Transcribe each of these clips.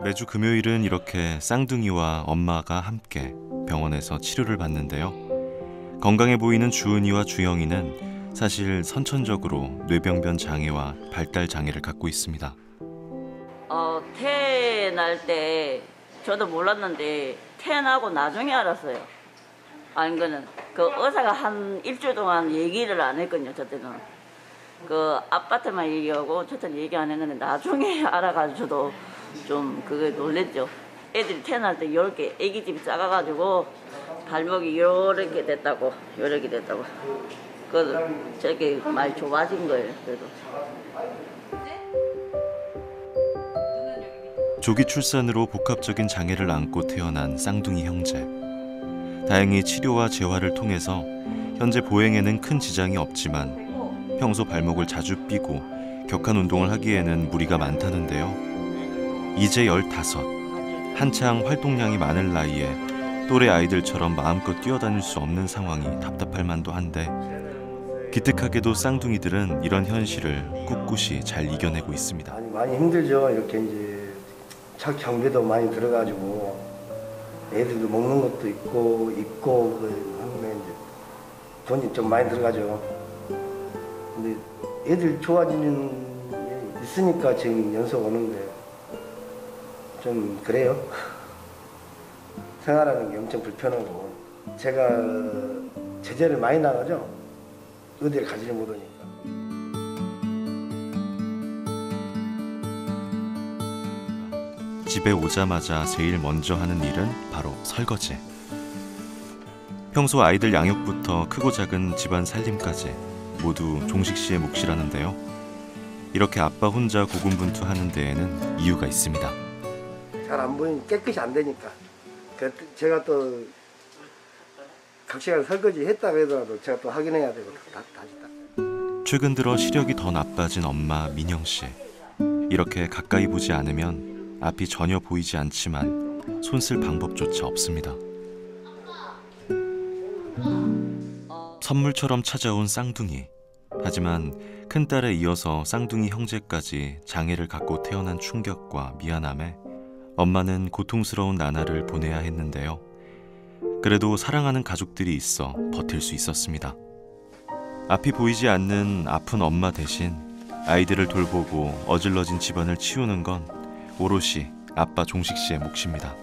매주 금요일은 이렇게 쌍둥이와 엄마가 함께 병원에서 치료를 받는데요. 건강해 보이는 주은이와 주영이는 사실 선천적으로 뇌병변 장애와 발달 장애를 갖고 있습니다. 태어날 때 저도 몰랐는데 태어나고 나중에 알았어요. 아닌 거는 그 의사가 한 일주일 동안 얘기를 안 했거든요. 저때는 그 아빠한테만 얘기하고 저한테는 얘기 안 했는데 나중에 알아가지고 저도 좀 그게 놀랬죠. 애들이 태어날 때 10개 애기집이 작아가지고 발목이 요렇게 됐다고 그 저렇게 많이 좁아진 거예요. 그래도 조기 출산으로 복합적인 장애를 안고 태어난 쌍둥이 형제. 다행히 치료와 재활을 통해서 현재 보행에는 큰 지장이 없지만 평소 발목을 자주 삐고 격한 운동을 하기에는 무리가 많다는데요. 이제 15, 한창 활동량이 많을 나이에 또래 아이들처럼 마음껏 뛰어다닐 수 없는 상황이 답답할 만도 한데 기특하게도 쌍둥이들은 이런 현실을 꿋꿋이 잘 이겨내고 있습니다. 많이 힘들죠. 이렇게 이제 차 경비도 많이 들어가지고 애들도 먹는 것도 있고 입고 하면 이제 돈이 좀 많이 들어가죠. 근데 애들 좋아지는 게 있으니까 지금 연속 오는데 좀 그래요. 생활하는 게 엄청 불편하고 제가 제재를 많이 나가죠. 어디를 가지를 못하니까. 집에 오자마자 제일 먼저 하는 일은 바로 설거지. 평소 아이들 양육부터 크고 작은 집안 살림까지 모두 종식 씨의 몫이라는데요. 이렇게 아빠 혼자 고군분투하는 데에는 이유가 있습니다. 잘 안 보이니 깨끗이 안 되니까. 제가 또 각시간 설거지 했다고 하더라도 제가 또 확인해야 되고 다시 딱. 최근 들어 시력이 더 나빠진 엄마 민영 씨. 이렇게 가까이 보지 않으면 앞이 전혀 보이지 않지만 손 쓸 방법조차 없습니다. 선물처럼 찾아온 쌍둥이. 하지만 큰딸에 이어서 쌍둥이 형제까지 장애를 갖고 태어난 충격과 미안함에 엄마는 고통스러운 나날을 보내야 했는데요. 그래도 사랑하는 가족들이 있어 버틸 수 있었습니다. 앞이 보이지 않는 아픈 엄마 대신 아이들을 돌보고 어질러진 집안을 치우는 건 오롯이 아빠 종식 씨의 몫입니다.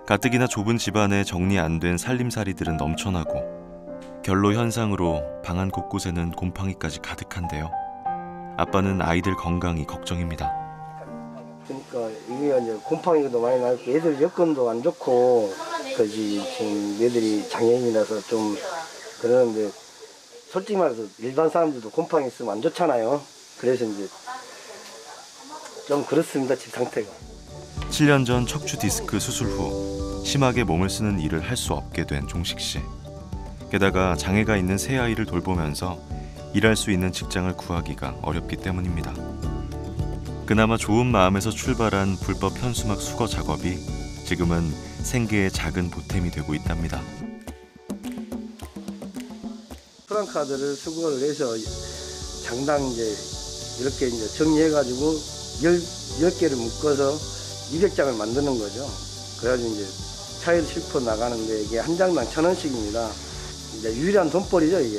가뜩이나 좁은 집안에 정리 안 된 살림살이들은 넘쳐나고 결로 현상으로 방안 곳곳에는 곰팡이까지 가득한데요. 아빠는 아이들 건강이 걱정입니다. 그러니까 이게 이제 곰팡이도 많이 나고 애들 여건도 안 좋고 그지 지금 애들이 장애인이라서 좀 그러는데 솔직히 말해서 일반 사람들도 곰팡이 있으면 안 좋잖아요. 그래서 이제 좀 그렇습니다. 집 상태가. 7년 전 척추 디스크 수술 후 심하게 몸을 쓰는 일을 할 수 없게 된 종식 씨. 게다가 장애가 있는 새 아이를 돌보면서 일할 수 있는 직장을 구하기가 어렵기 때문입니다. 그나마 좋은 마음에서 출발한 불법 현수막 수거 작업이 지금은 생계의 작은 보탬이 되고 있답니다. 프랑카드를 수거를 해서 장당 이제 이렇게 이제 정리해가지고 10개를 묶어서 200장을 만드는 거죠. 그래가지고 이제 차에 싣고 나가는데 이게 한 장당 1,000원씩입니다. 이제 유일한 돈벌이죠 이게.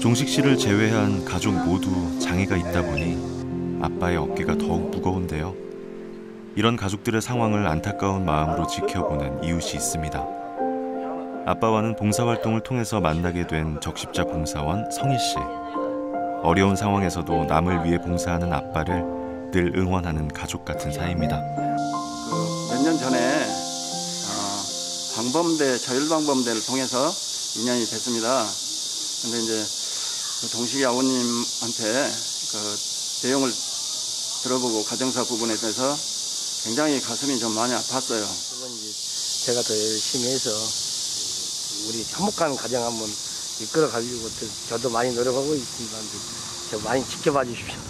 종식 씨를 제외한 가족 모두 장애가 있다 보니 아빠의 어깨가 더욱 무거운데요. 이런 가족들의 상황을 안타까운 마음으로 지켜보는 이웃이 있습니다. 아빠와는 봉사활동을 통해서 만나게 된 적십자 봉사원 성희 씨. 어려운 상황에서도 남을 위해 봉사하는 아빠를 늘 응원하는 가족 같은 사이입니다. 몇 년 전에 방범대 저혈방범대를 통해서 인연이 됐습니다. 근데 이제 그 동식이 아버님한테 그 내용을 들어보고 가정사 부분에 대해서 굉장히 가슴이 좀 많이 아팠어요. 그건 이제 제가 더 열심히 해서 우리 화목한 가정 한번 이끌어 가려고 저도 많이 노력하고 있습니다. 저 많이 지켜봐 주십시오.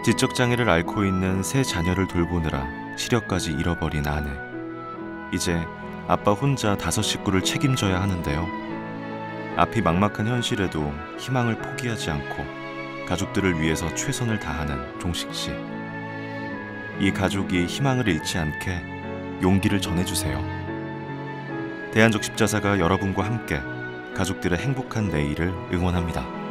지적 장애를 앓고 있는 세 자녀를 돌보느라 시력까지 잃어버린 아내. 이제 아빠 혼자 5 식구를 책임져야 하는데요. 앞이 막막한 현실에도 희망을 포기하지 않고 가족들을 위해서 최선을 다하는 종식 씨. 이 가족이 희망을 잃지 않게 용기를 전해주세요. 대한적 십자사가 여러분과 함께 가족들의 행복한 내일을 응원합니다.